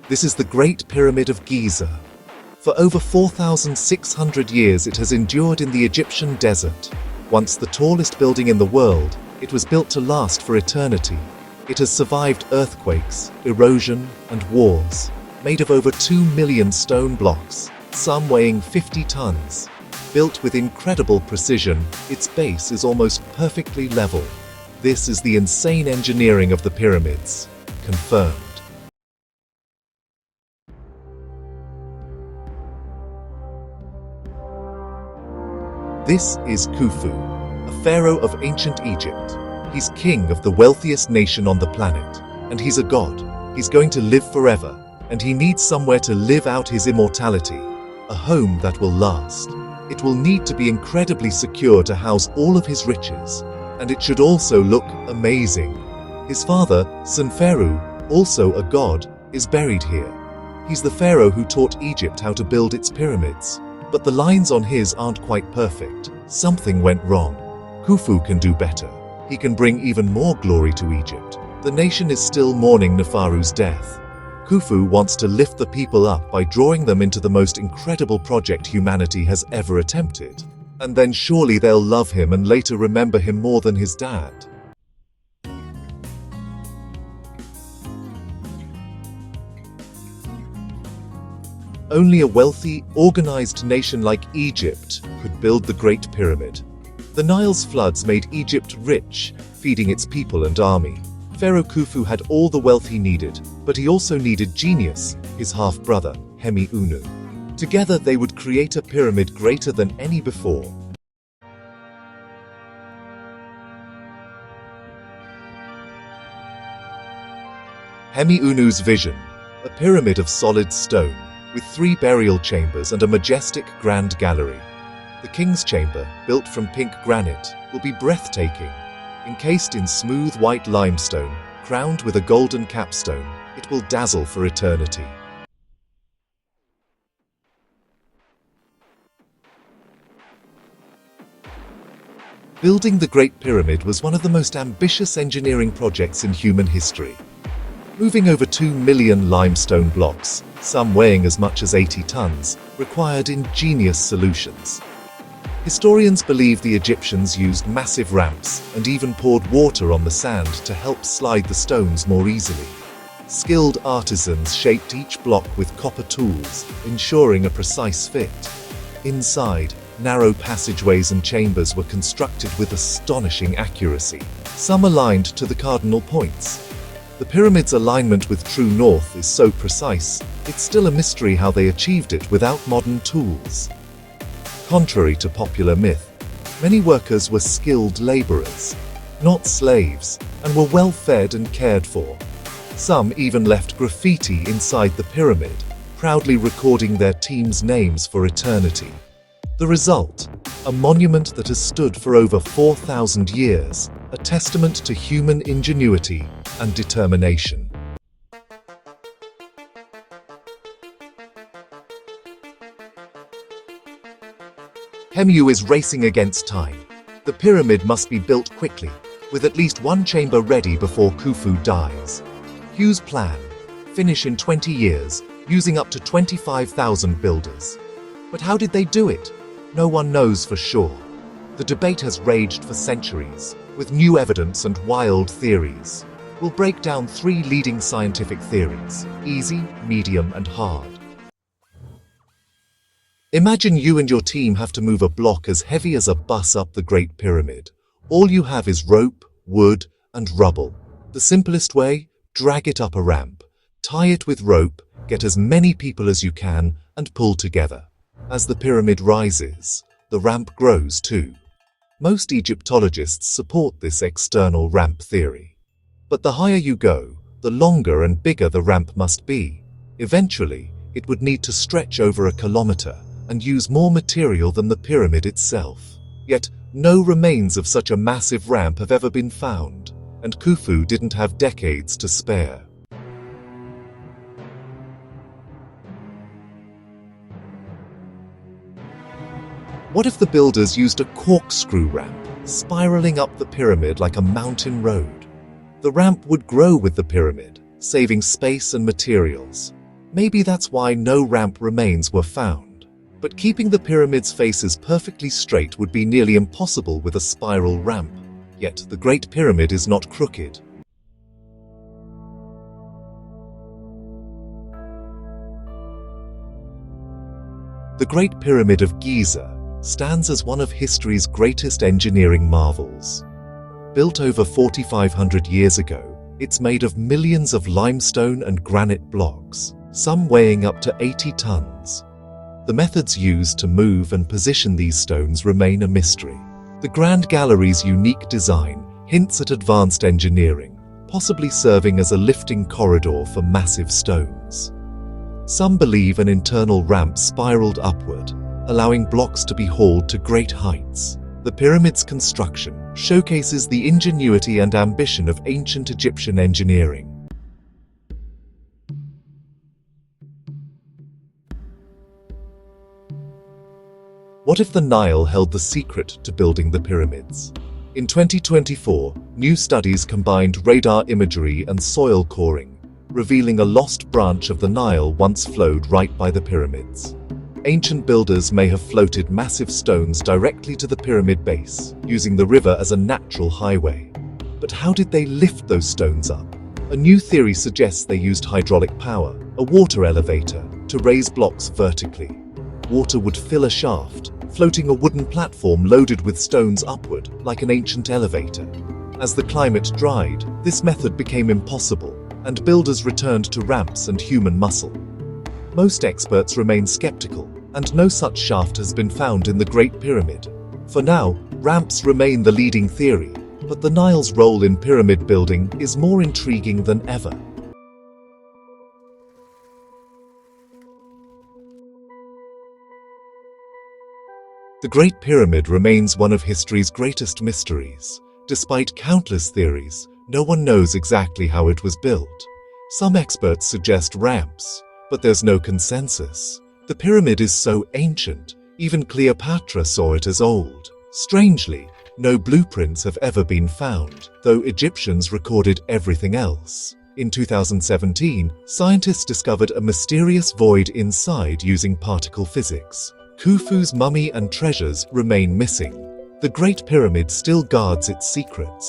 This is the Great Pyramid of Giza. For over 4,600 years it has endured in the Egyptian desert. Once the tallest building in the world, it was built to last for eternity. It has survived earthquakes, erosion, and wars. Made of over 2 million stone blocks, some weighing 50 tons. Built with incredible precision, its base is almost perfectly level. This is the insane engineering of the pyramids. Confirmed. This is Khufu, a pharaoh of ancient Egypt. He's king of the wealthiest nation on the planet, and he's a god. He's going to live forever, and he needs somewhere to live out his immortality, a home that will last. It will need to be incredibly secure to house all of his riches, and it should also look amazing. His father, Senferu, also a god, is buried here. He's the pharaoh who taught Egypt how to build its pyramids. But the lines on his aren't quite perfect. Something went wrong. Khufu can do better. He can bring even more glory to Egypt. The nation is still mourning Neferu's death. Khufu wants to lift the people up by drawing them into the most incredible project humanity has ever attempted. And then surely they'll love him and later remember him more than his dad. Only a wealthy, organized nation like Egypt could build the Great Pyramid. The Nile's floods made Egypt rich, feeding its people and army. Pharaoh Kufu had all the wealth he needed, but he also needed Ingenious, his half-brother, Hemiunu. Together they would create a pyramid greater than any before. Hemiunu's vision, a pyramid of solid stone, with 3 burial chambers and a majestic grand gallery. The king's chamber, built from pink granite, will be breathtaking. Encased in smooth white limestone, crowned with a golden capstone, it will dazzle for eternity. Building the Great Pyramid was one of the most ambitious engineering projects in human history. Moving over 2 million limestone blocks, some weighing as much as 80 tons, required ingenious solutions. Historians believe the Egyptians used massive ramps and even poured water on the sand to help slide the stones more easily. Skilled artisans shaped each block with copper tools, ensuring a precise fit. Inside, narrow passageways and chambers were constructed with astonishing accuracy, some aligned to the cardinal points. The pyramid's alignment with true north is so precise, it's still a mystery how they achieved it without modern tools. Contrary to popular myth, many workers were skilled laborers, not slaves, and were well fed and cared for. Some even left graffiti inside the pyramid, proudly recording their team's names for eternity. The result, a monument that has stood for over 4,000 years, a testament to human ingenuity and determination. Hemiunu is racing against time. The pyramid must be built quickly, with at least one chamber ready before Khufu dies. Hu's plan: finish in 20 years, using up to 25,000 builders. But how did they do it? No one knows for sure. The debate has raged for centuries, with new evidence and wild theories. We'll break down 3 leading scientific theories: easy, medium, and hard. Imagine you and your team have to move a block as heavy as a bus up the Great Pyramid. All you have is rope, wood, and rubble. The simplest way? Drag it up a ramp. Tie it with rope, get as many people as you can, and pull together. As the pyramid rises, the ramp grows too. Most Egyptologists support this external ramp theory. But the higher you go, the longer and bigger the ramp must be. Eventually, it would need to stretch over a kilometer and use more material than the pyramid itself. Yet, no remains of such a massive ramp have ever been found, and Khufu didn't have decades to spare. What if the builders used a corkscrew ramp, spiraling up the pyramid like a mountain road? The ramp would grow with the pyramid, saving space and materials. Maybe that's why no ramp remains were found. But keeping the pyramid's faces perfectly straight would be nearly impossible with a spiral ramp. Yet the Great Pyramid is not crooked. The Great Pyramid of Giza stands as one of history's greatest engineering marvels. Built over 4,500 years ago, it's made of millions of limestone and granite blocks, some weighing up to 80 tons. The methods used to move and position these stones remain a mystery. The Grand Gallery's unique design hints at advanced engineering, possibly serving as a lifting corridor for massive stones. Some believe an internal ramp spiraled upward, allowing blocks to be hauled to great heights. The pyramid's construction showcases the ingenuity and ambition of ancient Egyptian engineering. What if the Nile held the secret to building the pyramids? In 2024, new studies combined radar imagery and soil coring, revealing a lost branch of the Nile once flowed right by the pyramids. Ancient builders may have floated massive stones directly to the pyramid base, using the river as a natural highway. But how did they lift those stones up? A new theory suggests they used hydraulic power, a water elevator, to raise blocks vertically. Water would fill a shaft, floating a wooden platform loaded with stones upward, like an ancient elevator. As the climate dried, this method became impossible, and builders returned to ramps and human muscle. Most experts remain skeptical, and no such shaft has been found in the Great Pyramid. For now, ramps remain the leading theory, but the Nile's role in pyramid building is more intriguing than ever. The Great Pyramid remains one of history's greatest mysteries. Despite countless theories, no one knows exactly how it was built. Some experts suggest ramps, but there's no consensus. The pyramid is so ancient, even Cleopatra saw it as old. Strangely, no blueprints have ever been found, though Egyptians recorded everything else. In 2017, scientists discovered a mysterious void inside using particle physics. Khufu's mummy and treasures remain missing. The Great Pyramid still guards its secrets.